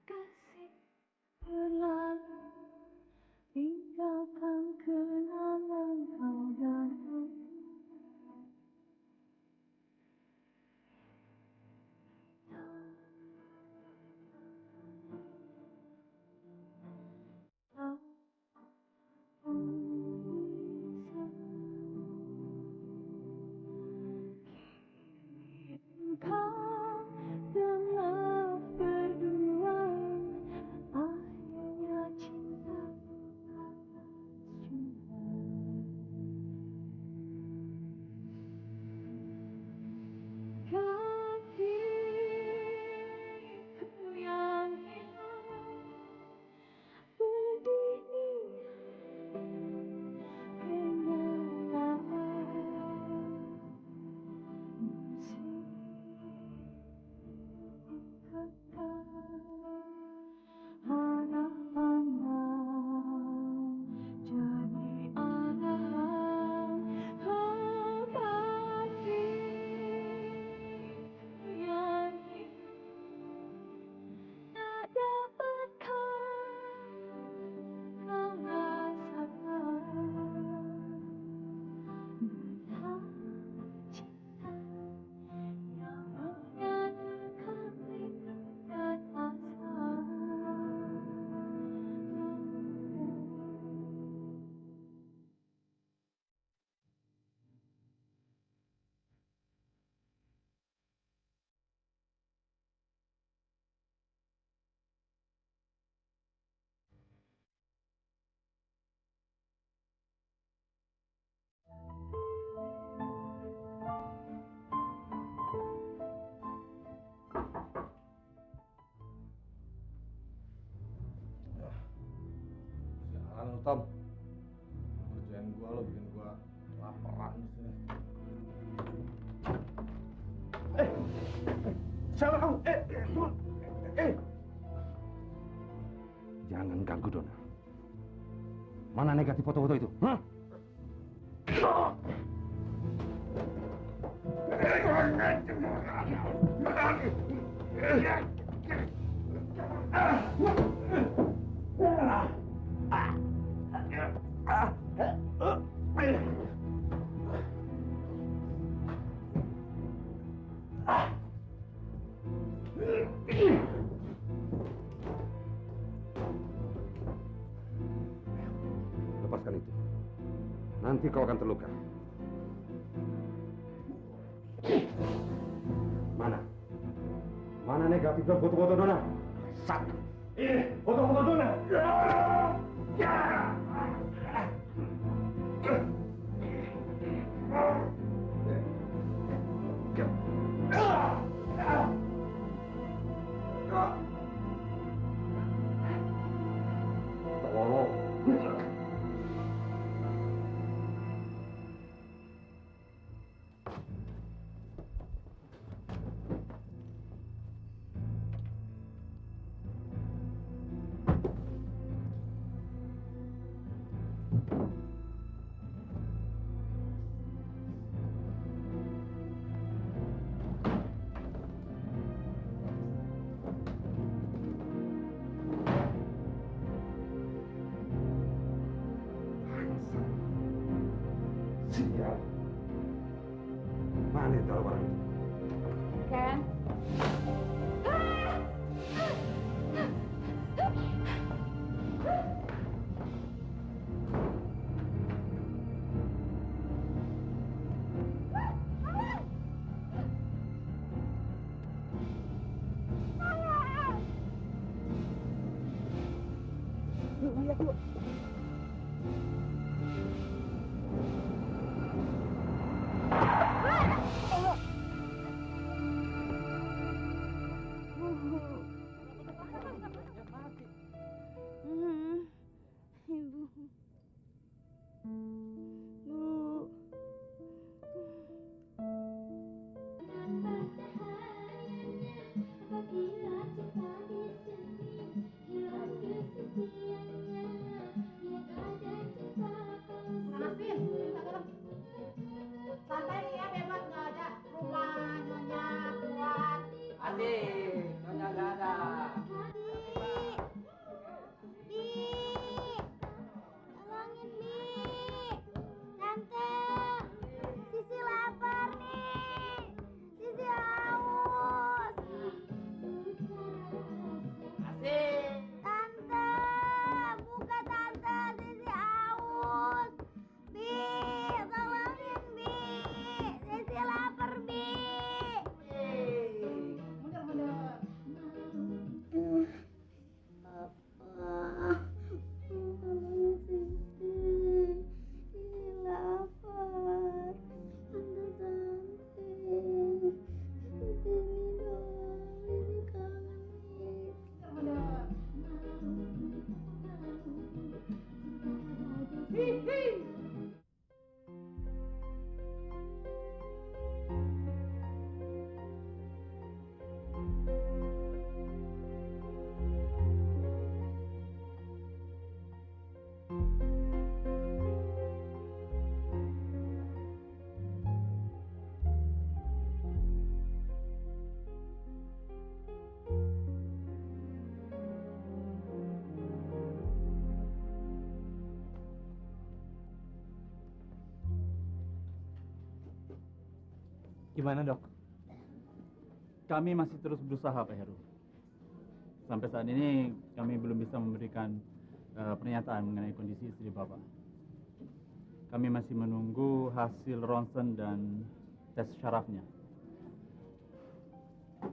kasih berlalu, tinggalkan kenangan kau dan aku. Kau telah berdua, akhirnya cinta kasihku yang hilang berdiri Sialan lu, Tom. Kerjaan gua lo bikin gua laparan di sini. Siapa kamu? Turun. Jangan ganggu Dona. Mana negatif foto-foto itu? Hah? Lepaskan itu. Nanti kau akan terluka. Mana? Mana negatif dan foto-foto Dona? Satu. Ini foto-foto Dona. Tolong. Sial. Mana taruh barang itu? Ken. Gimana, Dok? Kami masih terus berusaha, Pak Heru. Sampai saat ini kami belum bisa memberikan pernyataan mengenai kondisi istri Bapak. Kami masih menunggu hasil ronsen dan tes syarafnya.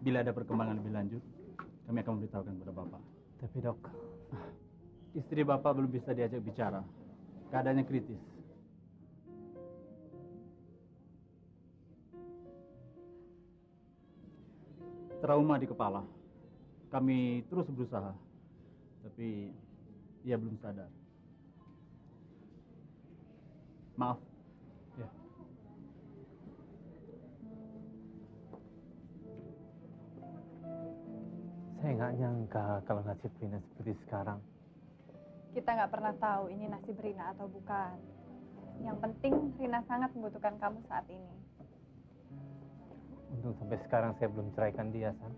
Bila ada perkembangan lebih lanjut, kami akan memberitahukan kepada Bapak. Tapi, Dok, Istri Bapak belum bisa diajak bicara. Keadaannya kritis. Trauma di kepala. Kami terus berusaha, tapi ia belum sadar. Maaf. ya. Saya nggak nyangka kalau nasib Rina seperti sekarang. Kita nggak pernah tahu ini nasib Rina atau bukan. Yang penting Rina sangat membutuhkan kamu saat ini. Untung sampai sekarang saya belum ceraikan dia, San.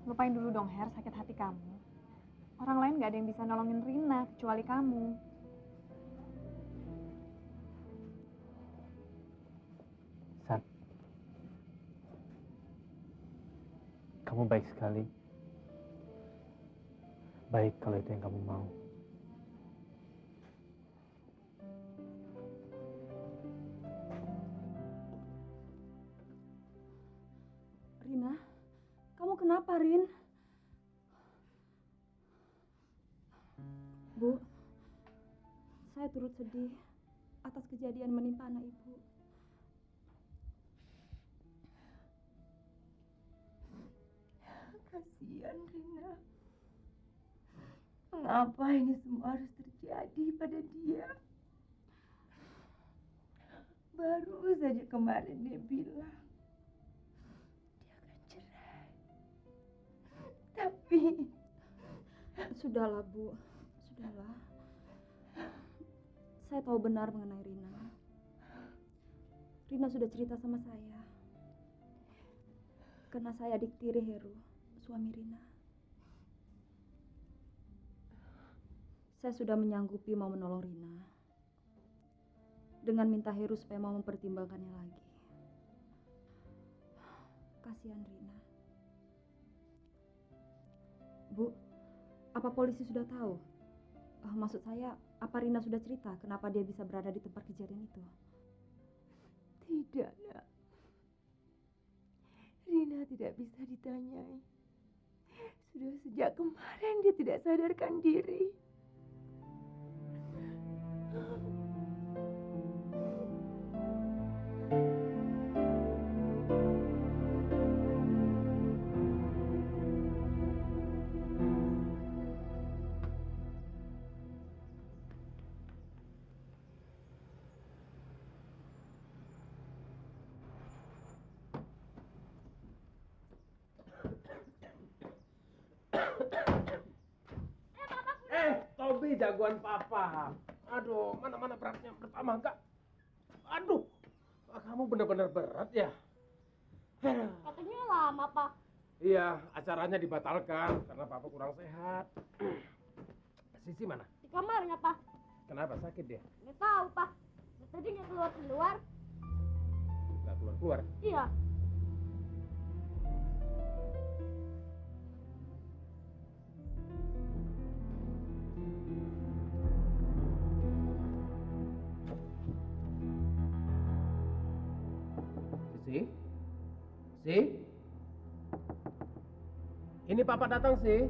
Lupain dulu dong, Her, sakit hati kamu. Orang lain nggak ada yang bisa nolongin Rina kecuali kamu. San, kamu baik sekali. Baik kalau itu yang kamu mau. Rina, kamu kenapa, Rin? Bu, saya turut sedih atas kejadian menimpa anak ibu. Kasihan Rina. Mengapa ini semua harus terjadi pada dia? Baru saja kemarin dia bilang dia akan cerai. Tapi Sudahlah, Bu. Sudahlah. Saya tahu benar mengenai Rina. Rina sudah cerita sama saya. Karena saya adik tiri Heru, suami Rina. Saya sudah menyanggupi mau menolong Rina. Dengan minta Heru supaya mau mempertimbangkannya lagi. Kasihan Rina. Bu, apa polisi sudah tahu? Maksud saya, apa Rina sudah cerita kenapa dia bisa berada di tempat kejadian itu? tidak, Nak. Rina tidak bisa ditanyai. Sudah sejak kemarin dia tidak sadarkan diri. Tobi jagoan papa. Aduh, mana beratnya pertama enggak? Aduh, kamu benar-benar berat ya. Katanya lama, Pak. Iya, acaranya dibatalkan karena papa kurang sehat. Sisi mana? Di kamarnya, Pak. Kenapa sakit dia? Nggak tahu, Pak. Tadi nggak keluar-keluar. Nggak keluar-keluar. Iya. Sisi? Si? Ini papa datang sih.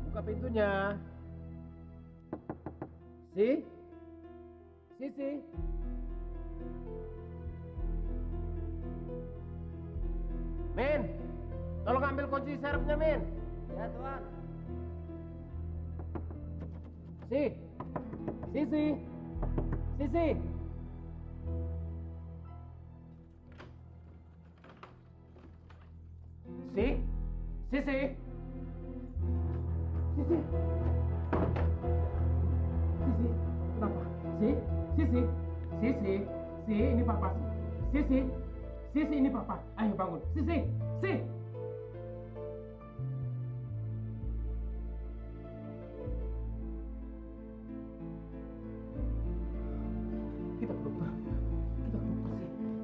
Buka pintunya. Si? Sisi? Min, tolong ambil kunci serepnya, Min. Ya, Tuan. Si? Sisi? Sisi? Si? Sisi? Sisi? Sisi? Kenapa? Si? Sisi? Sisi? Si, ini papa. Sisi? Sisi, ini papa. Ayo bangun. Sisi? Si? Kita ke dokter. Kita ke dokter, Si.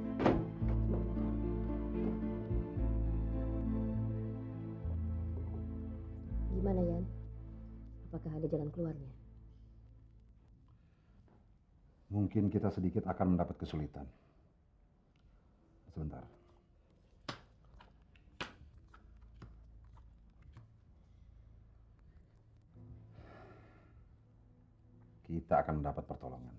Gimana, Yan? Apakah ada jalan keluarnya? Mungkin kita sedikit akan mendapat kesulitan. Sebentar. Kita akan mendapat pertolongan.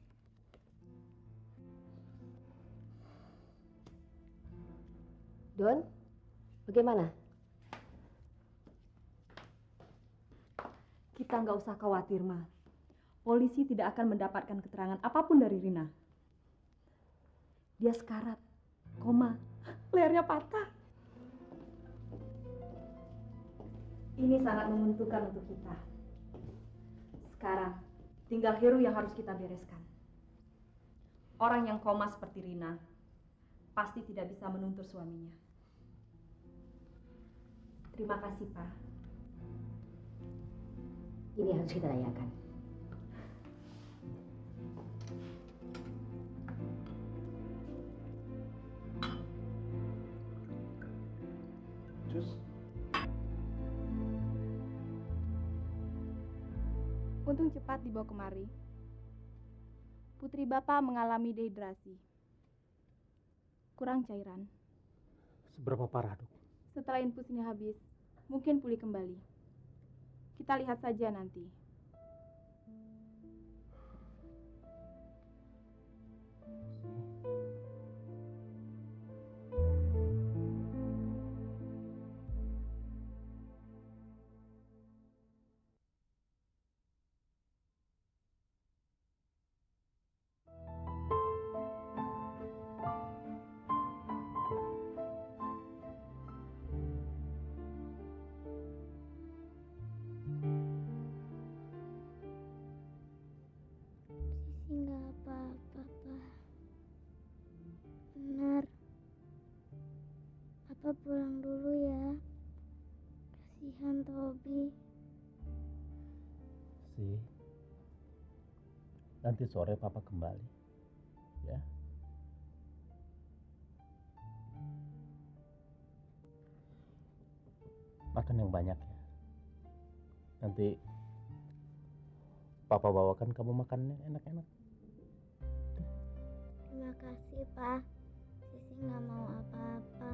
Don, bagaimana? Kita nggak usah khawatir, Ma. Polisi tidak akan mendapatkan keterangan apapun dari Rina. Dia sekarat, koma, lehernya patah. Ini sangat menguntungkan untuk kita. Sekarang, tinggal Heru yang harus kita bereskan. Orang yang koma seperti Rina pasti tidak bisa menuntut suaminya. Terima kasih, Pak. Ini harus kita rayakan. Jus. Untung cepat dibawa kemari. Putri Bapak mengalami dehidrasi. Kurang cairan. Seberapa parah, Dok? Setelah infusnya habis, mungkin pulih kembali. Kita lihat saja nanti. Sisi nggak apa-apa, Pak. Benar. Papa pulang dulu ya. Kasihan Tobi. Sih. Nanti sore Papa kembali. Ya. Makan yang banyak ya. Nanti Papa bawakan kamu makannya enak-enak. Terima kasih, Pak. Sisi nggak mau apa-apa.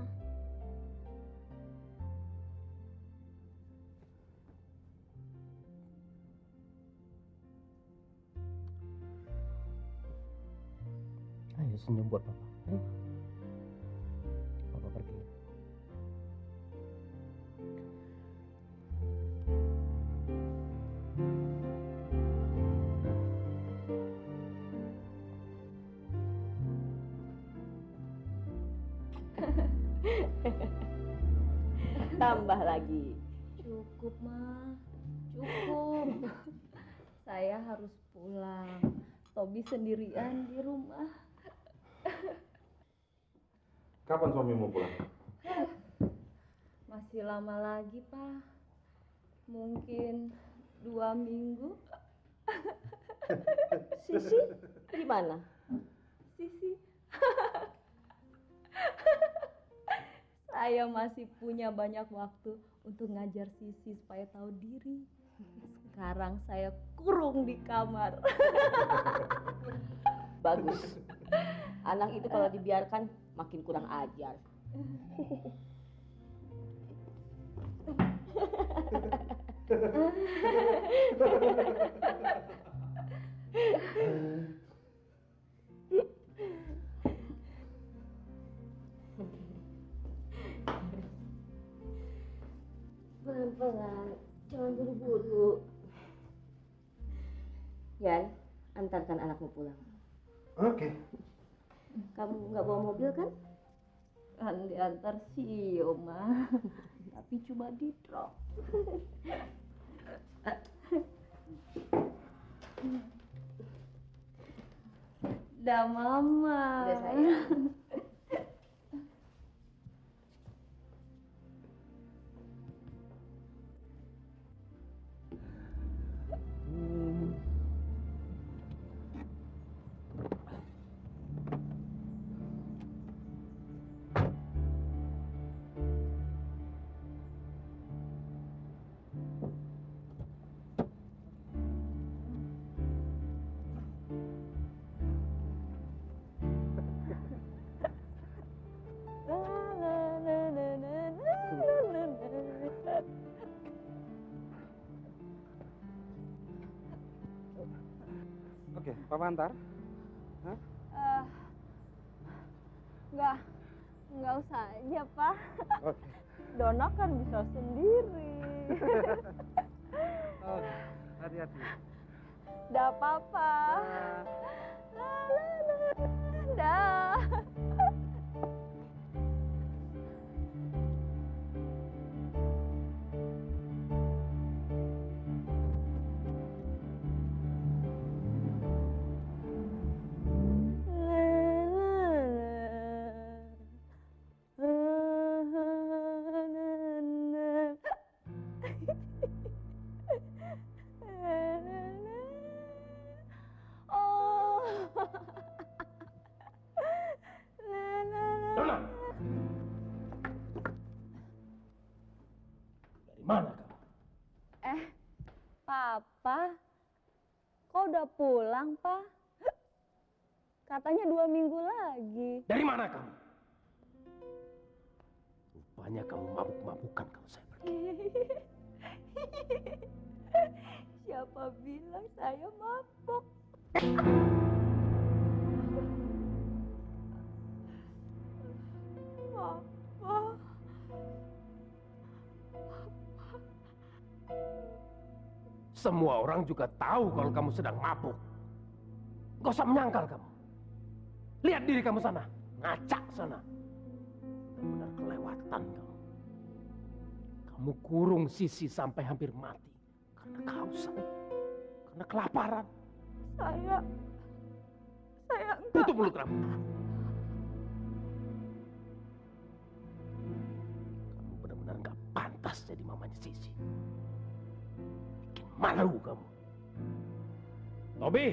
Ayo senyum buat Papa. Ayo. Papa pergi. Tambah lagi. Cukup, Ma. Cukup. Saya harus pulang. Tobi sendirian di rumah. Kapan suamimu pulang? Masih lama lagi, Pak. Mungkin 2 minggu. Sisi, gimana? Sisi. Saya masih punya banyak waktu untuk ngajar Sisi supaya tahu diri. Sekarang saya kurung di kamar. Bagus. Anak itu kalau dibiarkan makin kurang ajar. Pelan-pelan, jangan buru-buru. Yan, antarkan anakmu pulang. Oke. Kamu nggak bawa mobil kan? Kan diantar Sio, Ma. Tapi cuma di drop. Dah, Mama. Udah, sayang. Oke, Papa antar. Hah? Nggak usah aja, Pak. Oke. Dona kan bisa sendiri. Oke, hati-hati. Dah, Papa. Dah. Dona! Dari mana kamu? Papa, kok udah pulang, Pak? Katanya 2 minggu lagi. Dari mana kamu? Rupanya kamu mabuk-mabukan kalau saya pergi. Siapa bilang saya mabuk? Papa. Semua orang juga tahu kalau kamu sedang mabuk. Gak usah menyangkal kamu. Lihat diri kamu sana. Ngacak sana. Benar-benar kelewatan kamu. Kamu kurung Sisi sampai hampir mati. Karena kehausan. Karena kelaparan. Saya enggak. Tutup mulut kamu. Kamu benar-benar gak pantas jadi mamanya Sisi. Bikin malu kamu. Tobi,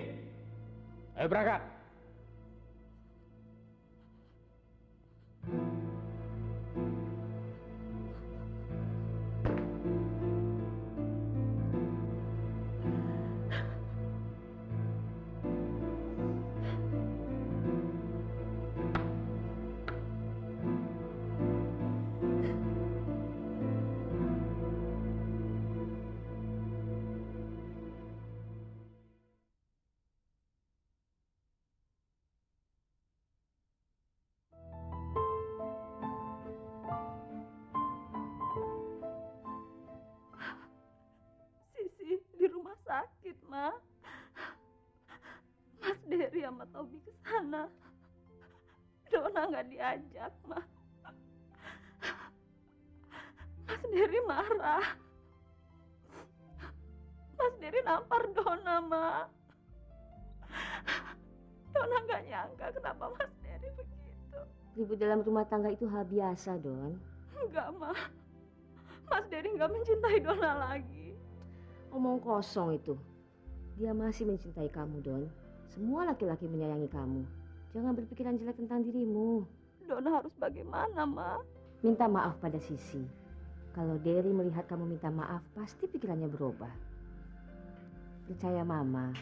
ayo berangkat. Sisi di rumah sakit, Ma. Mas Dery sama Tobi ke sana. Dona nggak diajak, Ma. Mas Dery marah. Mas Dery nampar Dona, Ma. Dona nggak nyangka kenapa Mas Dery begitu. Ribut dalam rumah tangga itu hal biasa, Don. Enggak, Ma. Mas Dery nggak mencintai Dona lagi. Omong kosong itu. Dia masih mencintai kamu, Don. Semua laki-laki menyayangi kamu. Jangan berpikiran jelek tentang dirimu. Dona harus bagaimana, Ma? Minta maaf pada Sisi. Kalau Dery melihat kamu minta maaf, pasti pikirannya berubah. Percaya Mama.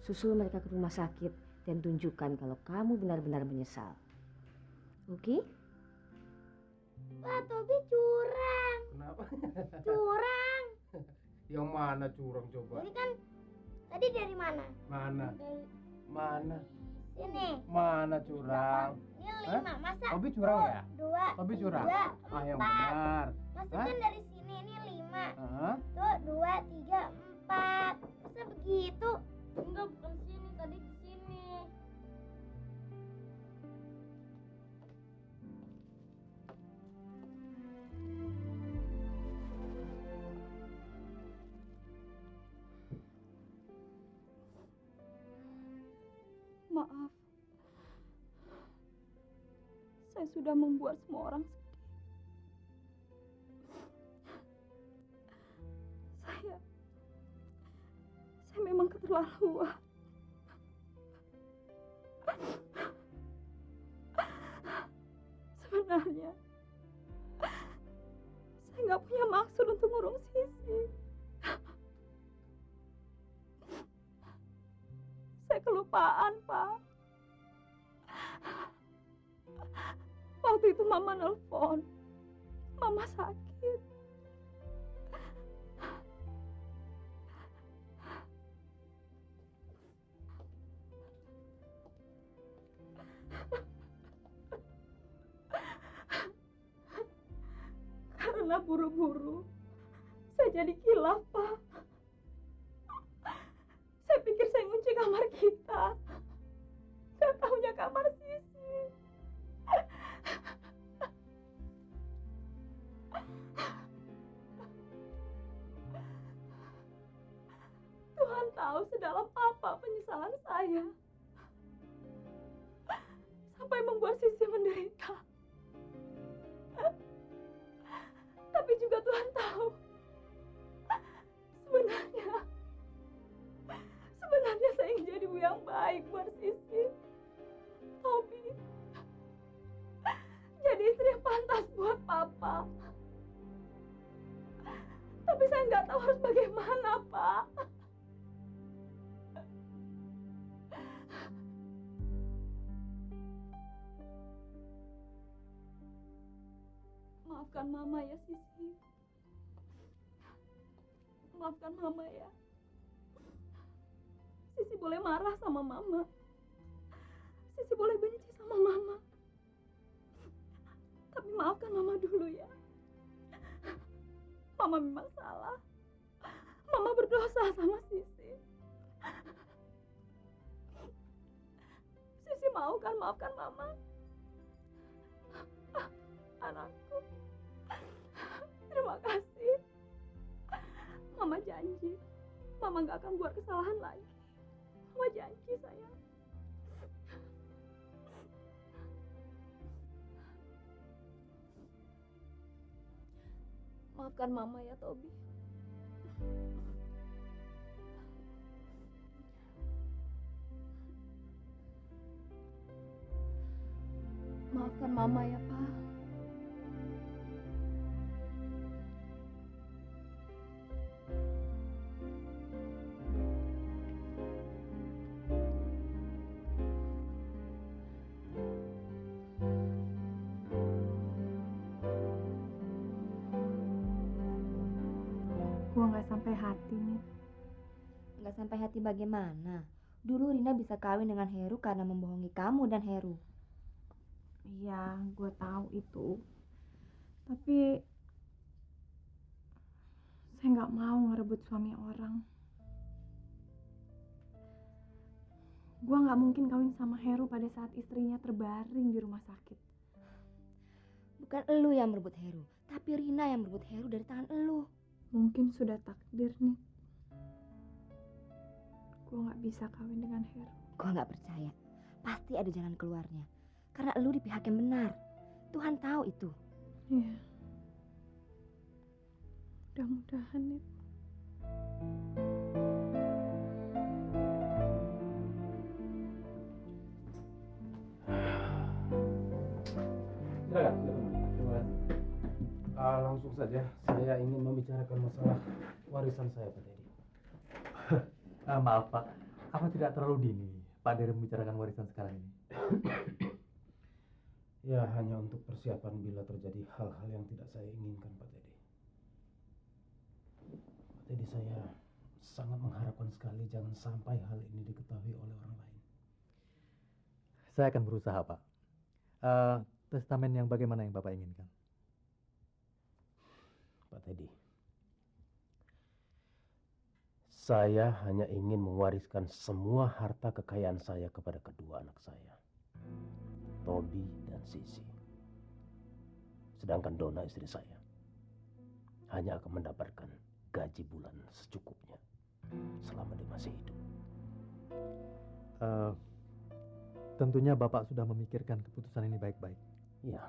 Susul mereka ke rumah sakit dan tunjukkan kalau kamu benar-benar menyesal. Oke? Wah, Tobi curang. Kenapa? Curang. Yang mana curang coba? Jadi kan tadi dari mana? Mana? Dari Mana? sini. Mana curang? Ini 5. Masa? Tobi curang ya? 2. Tobi curang? 2, Ah, yang 4. benar. Masa Hah? kan dari sini ini 5. Hah? Tuh 2, 3, 4. Masa begitu? Enggak, bukan sini. Tadi di sini. Maaf. Saya sudah membuat semua orang sedih. Saya memang keterlaluan. Sebenarnya saya nggak punya maksud untuk ngurung Sisi. Saya kelupaan, Pak. Waktu itu Mama nelpon. Mama sakit. Karena buru-buru, saya jadi kilaf, Pak. Saya pikir saya ngunci kamar kita. Saya tahunya kamar Sisi. Tuhan tahu sedalam apa penyesalan saya. Sampai membuat Sisi menderita. Tapi juga Tuhan tahu. Sebenarnya saya ingin jadi ibu yang baik buat Sisi. Tobi. Jadi istri yang pantas buat Papa. Tapi saya nggak tahu harus bagaimana, Pak. Maafkan Mama ya, Sisi. Maafkan Mama ya. Sisi boleh marah sama Mama. Sisi boleh benci sama Mama. Tapi maafkan Mama dulu ya. Mama memang salah. Mama berdosa sama Sisi. Sisi mau kan maafkan Mama? Anakku. Terima kasih. Mama janji. Mama gak akan buat kesalahan lagi. Mama janji, sayang. Maafkan Mama ya, Tobi. Maafkan Mama ya, Pak. Gua nggak sampai hati nih. Nggak sampai hati bagaimana? Dulu Rina bisa kawin dengan Heru karena membohongi kamu dan Heru. Iya, gue tahu itu. Tapi saya nggak mau ngerebut suami orang. Gue nggak mungkin kawin sama Heru pada saat istrinya terbaring di rumah sakit. Bukan elu yang merebut Heru, tapi Rina yang merebut Heru dari tangan elu. Mungkin sudah takdir nih. Gue nggak bisa kawin dengan Heru. Gue nggak percaya. Pasti ada jalan keluarnya. Karena elu di pihak yang benar. Tuhan tahu itu. Iya. Mudah-mudahan nih. Silakan. Terima kasih. Langsung saja, saya ingin membicarakan masalah warisan saya, Pak Teddy. Maaf Pak, apa tidak terlalu dini Pak Dery membicarakan warisan sekarang ini? Ya, hanya untuk persiapan bila terjadi hal-hal yang tidak saya inginkan, Pak Teddy. Pak Teddy, saya sangat mengharapkan sekali jangan sampai hal ini diketahui oleh orang lain. Saya akan berusaha Pak. Testamen yang bagaimana yang Bapak inginkan? Pak Teddy, saya hanya ingin mewariskan semua harta kekayaan saya kepada kedua anak saya, Tobi dan Sisi. Sedangkan Donna istri saya hanya akan mendapatkan gaji bulan secukupnya selama dia masih hidup. Tentunya Bapak sudah memikirkan keputusan ini baik-baik. Ya.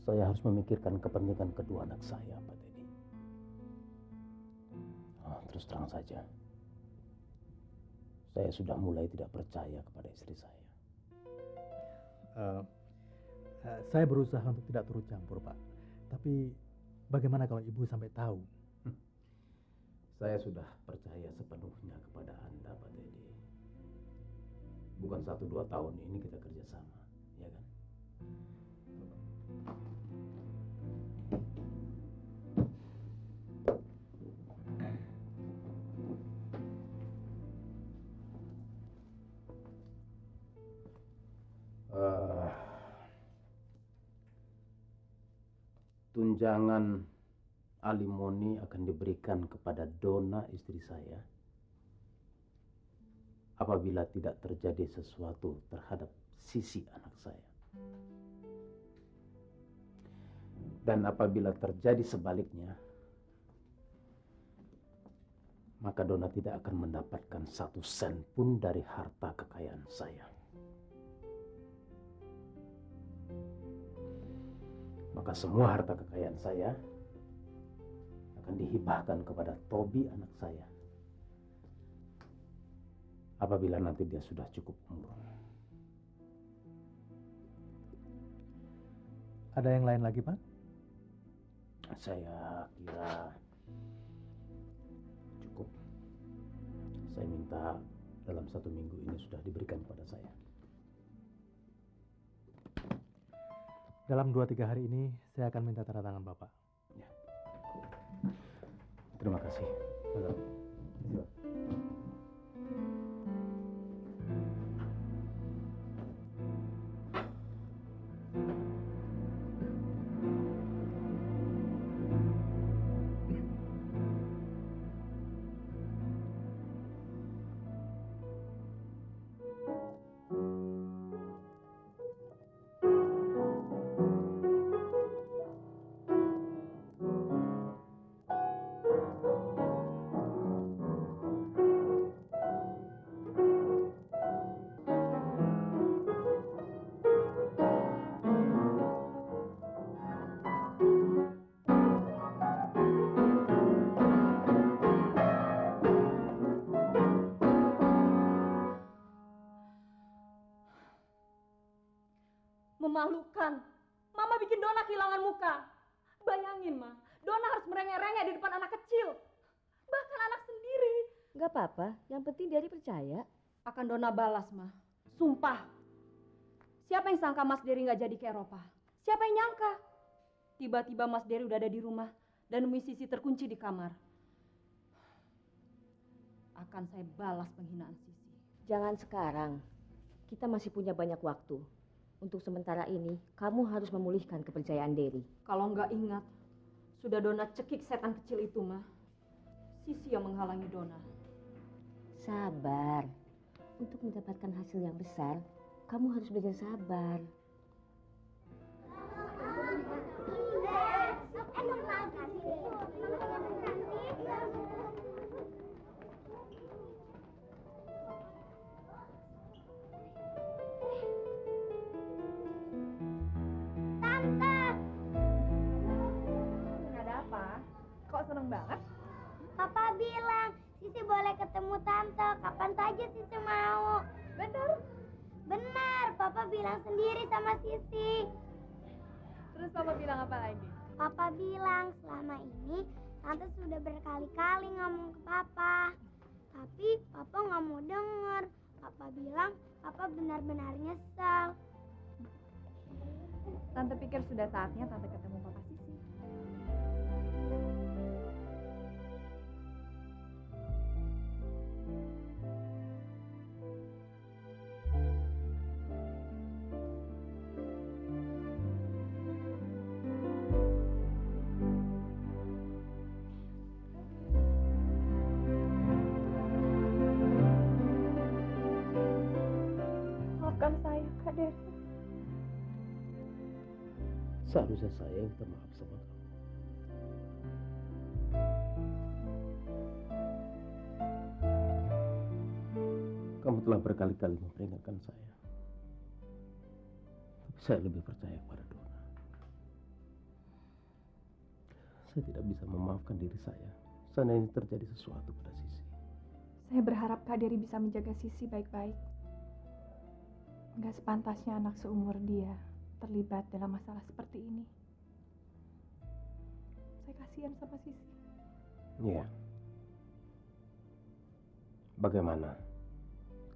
Saya harus memikirkan kepentingan kedua anak saya, Pak Teddy. Terus terang saja, saya sudah mulai tidak percaya kepada istri saya. Saya berusaha untuk tidak turut campur, Pak. Tapi bagaimana kalau Ibu sampai tahu? Saya sudah percaya sepenuhnya kepada Anda, Pak Teddy. Bukan 1-2 tahun ini kita kerjasama, ya kan? tunjangan alimoni akan diberikan kepada Dona istri saya apabila tidak terjadi sesuatu terhadap Sisi anak saya. Dan apabila terjadi sebaliknya, maka Dona tidak akan mendapatkan 1 sen pun dari harta kekayaan saya. Maka semua harta kekayaan saya akan dihibahkan kepada Tobi anak saya apabila nanti dia sudah cukup umur. Ada yang lain lagi, Pak? Saya kira cukup. Saya minta dalam 1 minggu ini sudah diberikan kepada saya. Dalam 2-3 hari ini saya akan minta tanda tangan Bapak. Ya. Terima kasih. Memalukan. Mama bikin Dona kehilangan muka. Bayangin, Ma. Dona harus merengek-rengek di depan anak kecil. Bahkan anak sendiri. Gak apa-apa, yang penting Dery percaya. Akan Dona balas, Ma. Sumpah. Siapa yang sangka Mas Dery nggak jadi ke Eropa? Siapa yang nyangka? Tiba-tiba Mas Dery udah ada di rumah dan nemui Sisi terkunci di kamar. Akan saya balas penghinaan Sisi. Jangan sekarang. Kita masih punya banyak waktu. Untuk sementara ini, kamu harus memulihkan kepercayaan Dery. Kalau nggak ingat, sudah Dona cekik setan kecil itu, Ma. Sisi yang menghalangi Dona. Sabar. Untuk mendapatkan hasil yang besar, kamu harus belajar sabar. Seneng banget. Papa bilang Sisi boleh ketemu Tante kapan saja Sisi mau. Bener. Benar, Papa bilang sendiri sama Sisi. Terus Papa bilang apa lagi? Papa bilang selama ini Tante sudah berkali-kali ngomong ke Papa. Tapi Papa nggak mau denger. Papa bilang Papa benar-benar nyesal. Tante pikir sudah saatnya Tante ketemu Papa Sisi. Maafkan saya, Kak Dery. Seharusnya saya yang minta maaf sama kamu. Kamu telah berkali-kali memperingatkan saya. Tapi saya lebih percaya pada Dona. Saya tidak bisa memaafkan diri saya. Seandainya terjadi sesuatu pada Sisi. Saya berharap Kak Dery bisa menjaga Sisi baik-baik. Nggak sepantasnya anak seumur dia terlibat dalam masalah seperti ini. Saya kasihan sama Sisi. Iya. Bagaimana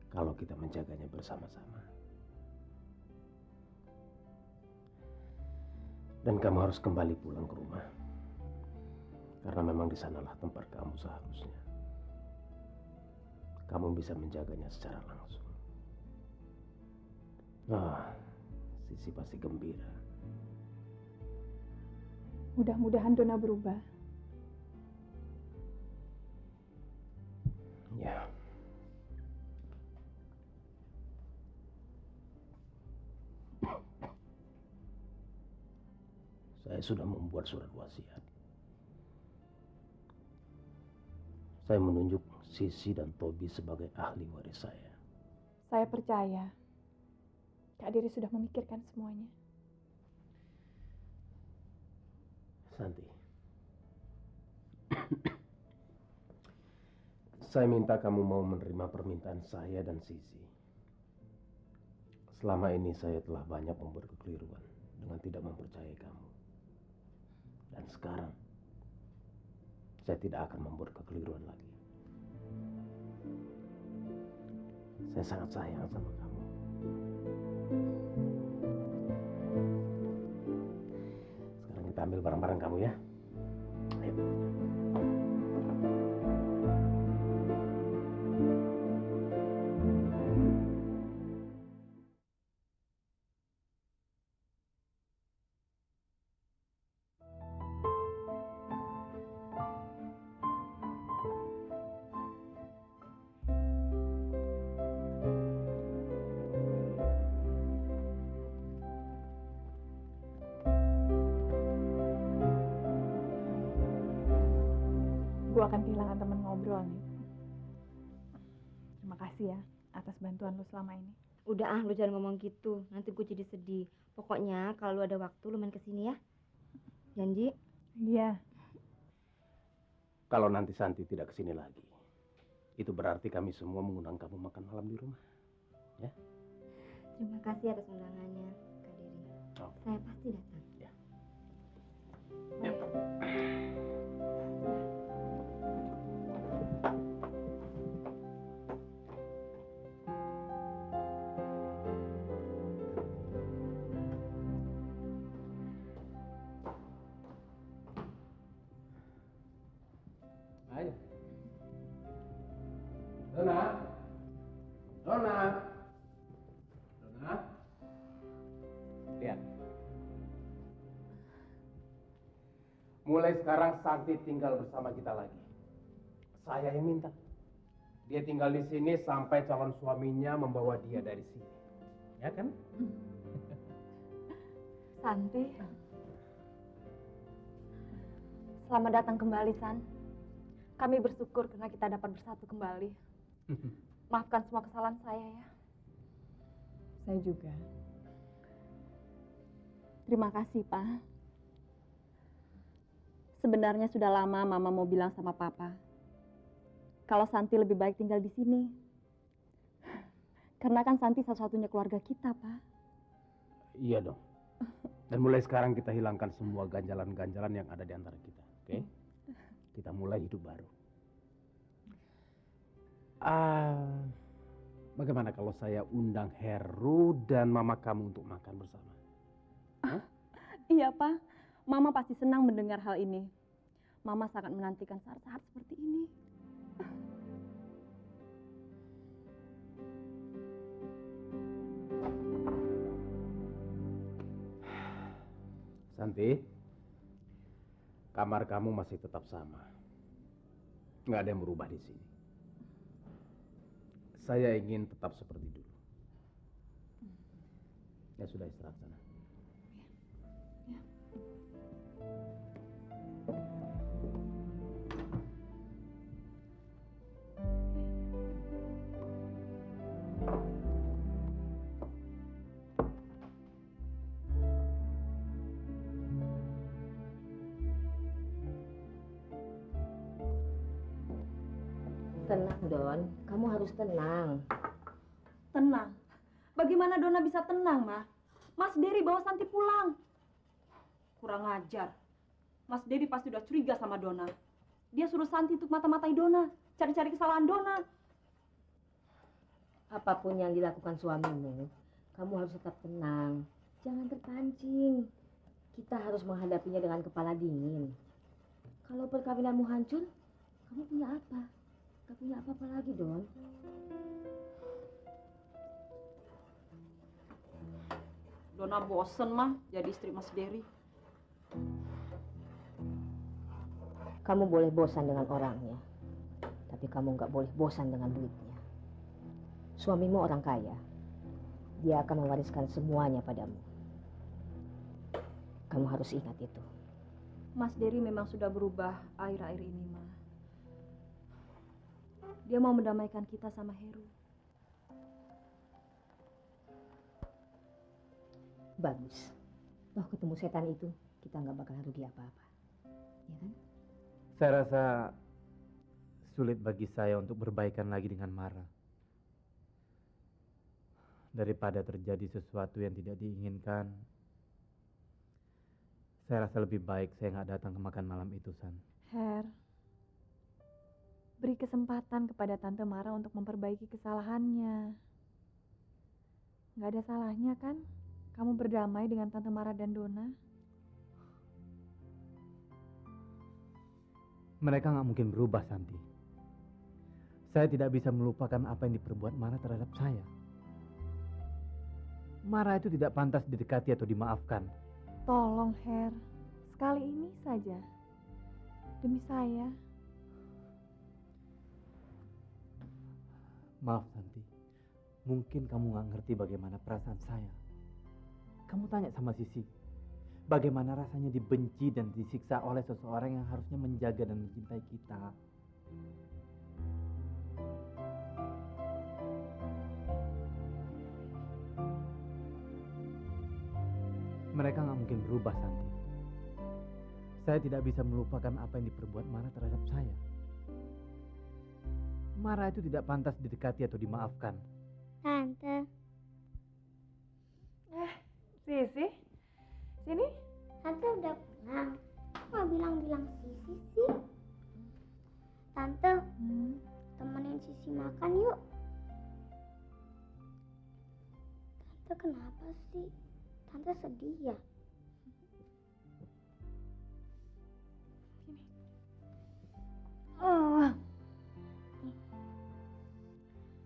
kalau kita menjaganya bersama-sama? Dan kamu harus kembali pulang ke rumah. Karena memang di sanalah tempat kamu seharusnya. Kamu bisa menjaganya secara langsung. Sisi pasti gembira. Mudah-mudahan Dona berubah. Ya. Saya sudah membuat surat wasiat. Saya menunjuk Sisi dan Tobi sebagai ahli waris saya. Saya percaya Kak Diri sudah memikirkan semuanya. Santi. Saya minta kamu mau menerima permintaan saya dan Sisi. Selama ini saya telah banyak membuat kekeliruan dengan tidak mempercayai kamu. Dan sekarang saya tidak akan membuat kekeliruan lagi. Saya sangat sayang sama kamu. Sekarang kita ambil barang-barang kamu ya. Ayo. Gue akan kehilangan teman ngobrol nih. Terima kasih ya atas bantuan lu selama ini. Udah ah, lu jangan ngomong gitu. Nanti gue jadi sedih. Pokoknya kalau lu ada waktu lu main kesini ya. Janji? Iya. Kalau nanti Santi tidak kesini lagi, itu berarti kami semua mengundang kamu makan malam di rumah. Ya? Terima kasih atas undangannya, Kak Diri. Oh. Saya pasti datang. Ya. Baik. Ayo. Dona. Dona. Dona. Lihat. Mulai sekarang Santi tinggal bersama kita lagi. Saya yang minta. Dia tinggal di sini sampai calon suaminya membawa dia dari sini. Ya kan? Santi. Selamat datang kembali, San. Kami bersyukur karena kita dapat bersatu kembali. Maafkan semua kesalahan saya ya. Saya juga. Terima kasih, Pak. Sebenarnya sudah lama Mama mau bilang sama Papa kalau Santi lebih baik tinggal di sini. Karena kan Santi satu-satunya keluarga kita, Pak. Iya dong. Dan mulai sekarang kita hilangkan semua ganjalan-ganjalan yang ada di antara kita. Oke? Kita mulai hidup baru. Bagaimana kalau saya undang Heru dan mama kamu untuk makan bersama? Hah? Iya, Pak. Mama pasti senang mendengar hal ini. Mama sangat menantikan saat-saat seperti ini. Santi, kamar kamu masih tetap sama. Nggak ada yang berubah di sini. Saya ingin tetap seperti dulu. Ya sudah, istirahat sana. Tenang, Don. Kamu harus tenang. Tenang? Bagaimana Dona bisa tenang, Ma? Mas Dery bawa Santi pulang. Kurang ajar. Mas Dery pasti udah curiga sama Dona. Dia suruh Santi untuk mata-matai Dona. Cari-cari kesalahan Dona. Apapun yang dilakukan suamimu, kamu harus tetap tenang. Jangan terpancing. Kita harus menghadapinya dengan kepala dingin. Kalau perkawinanmu hancur, kamu punya apa? Gak punya apa-apa lagi, Don. Dona bosen, mah, jadi istri Mas Dery. Kamu boleh bosan dengan orangnya, tapi kamu nggak boleh bosan dengan duitnya. Suamimu orang kaya, dia akan mewariskan semuanya padamu. Kamu harus ingat itu. Mas Dery memang sudah berubah akhir-akhir ini, Ma. Dia mau mendamaikan kita sama Heru. Bagus. Toh ketemu setan itu, kita nggak bakal rugi apa-apa. Ya kan? Saya rasa sulit bagi saya untuk berbaikan lagi dengan Mara. Daripada terjadi sesuatu yang tidak diinginkan, saya rasa lebih baik saya nggak datang ke makan malam itu, San. Her, beri kesempatan kepada Tante Mara untuk memperbaiki kesalahannya. Nggak ada salahnya kan kamu berdamai dengan Tante Mara dan Dona? Mereka nggak mungkin berubah, Santi. Saya tidak bisa melupakan apa yang diperbuat Mara terhadap saya. Mara itu tidak pantas didekati atau dimaafkan. Tolong, Her. Sekali ini saja. Demi saya. Maaf, Santi. Mungkin kamu nggak ngerti bagaimana perasaan saya. Kamu tanya sama Sisi. Bagaimana rasanya dibenci dan disiksa oleh seseorang yang harusnya menjaga dan mencintai kita. Mereka nggak mungkin berubah, Santi. Saya tidak bisa melupakan apa yang diperbuat Mara terhadap saya. Mara itu tidak pantas didekati atau dimaafkan. Tante, Sisi, sini. Tante udah pulang. Kok nggak bilang-bilang Sisi sih? Tante, temenin Sisi makan yuk. Tante kenapa sih? Tante sedih ya?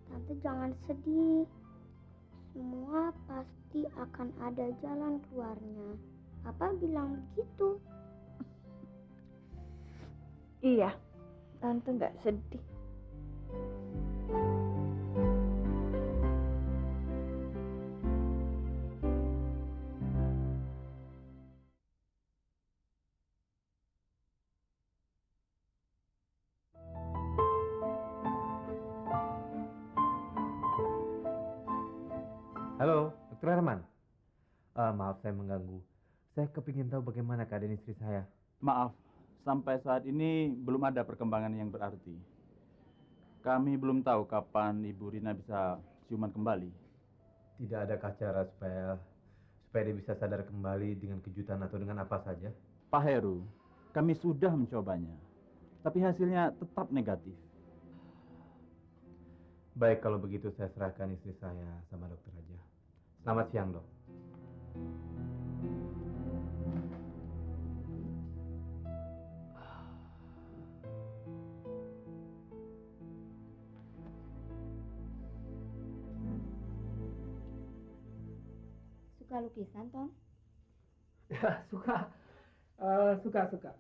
Tante jangan sedih. Semua pasti akan ada jalan keluarnya. Papa bilang begitu. Iya, Tante nggak sedih. Halo, Dr. Herman. Maaf saya mengganggu. Saya kepingin tahu bagaimana keadaan istri saya. Maaf, sampai saat ini belum ada perkembangan yang berarti. Kami belum tahu kapan Ibu Rina bisa siuman kembali. Tidak adakah cara supaya dia bisa sadar kembali dengan kejutan atau dengan apa saja? Pak Heru, kami sudah mencobanya, tapi hasilnya tetap negatif. Baik, kalau begitu saya serahkan istri saya sama dokter aja. Selamat siang, Dok. Suka lukisan, Tom? Ya, suka. Suka.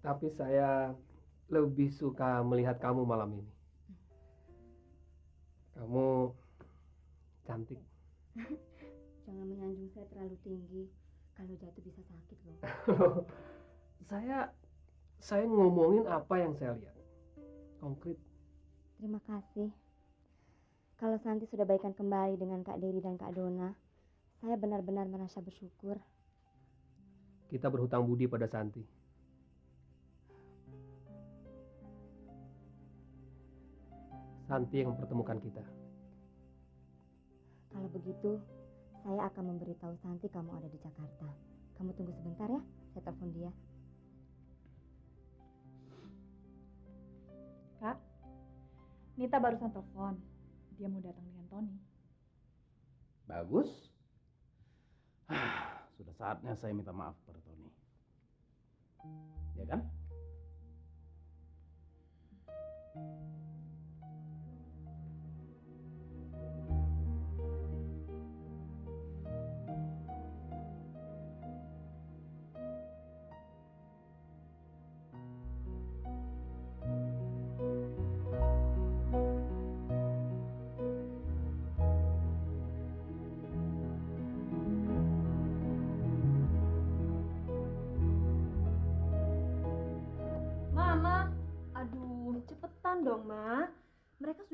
Tapi saya lebih suka melihat kamu malam ini. Kamu cantik. Jangan menyanjung saya terlalu tinggi. Kalau jatuh bisa sakit loh. Saya ngomongin apa yang saya lihat. Konkret. Terima kasih. Kalau Santi sudah baikan kembali dengan Kak Dery dan Kak Dona, saya benar-benar merasa bersyukur. Kita berhutang budi pada Santi. Santi yang mempertemukan kita. Kalau begitu, saya akan memberitahu Santi kamu ada di Jakarta. Kamu tunggu sebentar ya, saya telepon dia. Kak, Nita barusan telepon. Dia mau datang dengan Tony. Bagus. Sudah saatnya saya minta maaf pada Tony. Ya kan?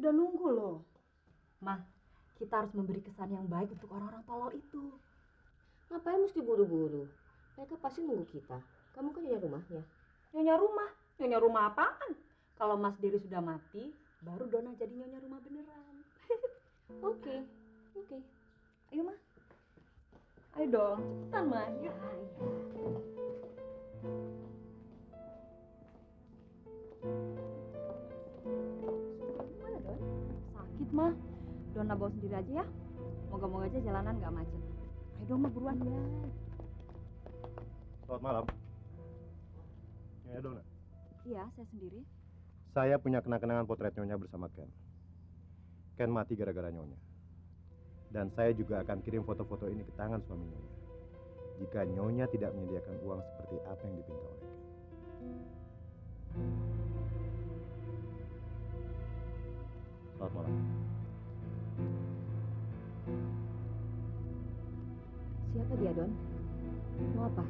sudah nunggu loh. Ma, kita harus memberi kesan yang baik untuk orang-orang tolol itu. Ngapain mesti buru-buru? Mereka pasti nunggu kita. Kamu kan nyonya rumahnya. Nyonya rumah? Nyonya rumah apaan? Kalau Mas Dery sudah mati, baru Dona jadi nyonya rumah beneran. Oke. Ayo, Ma. Ayo dong, cepetan, Ma. Yuk. Gimana, Don? Sakit, Ma. Dona bawa sendiri aja ya. Moga-moga aja jalanan nggak macet. Ayo dong, Ma, buruan ya. Selamat malam. Nyonya Dona. Iya, saya sendiri. Saya punya kenang-kenangan potret Nyonya bersama Ken. Ken mati gara-gara Nyonya. Dan saya juga akan kirim foto-foto ini ke tangan suami Nyonya. Jika Nyonya tidak menyediakan uang seperti apa yang dipinta oleh Ken. Selamat malam. Siapa dia, Don? Mau apa?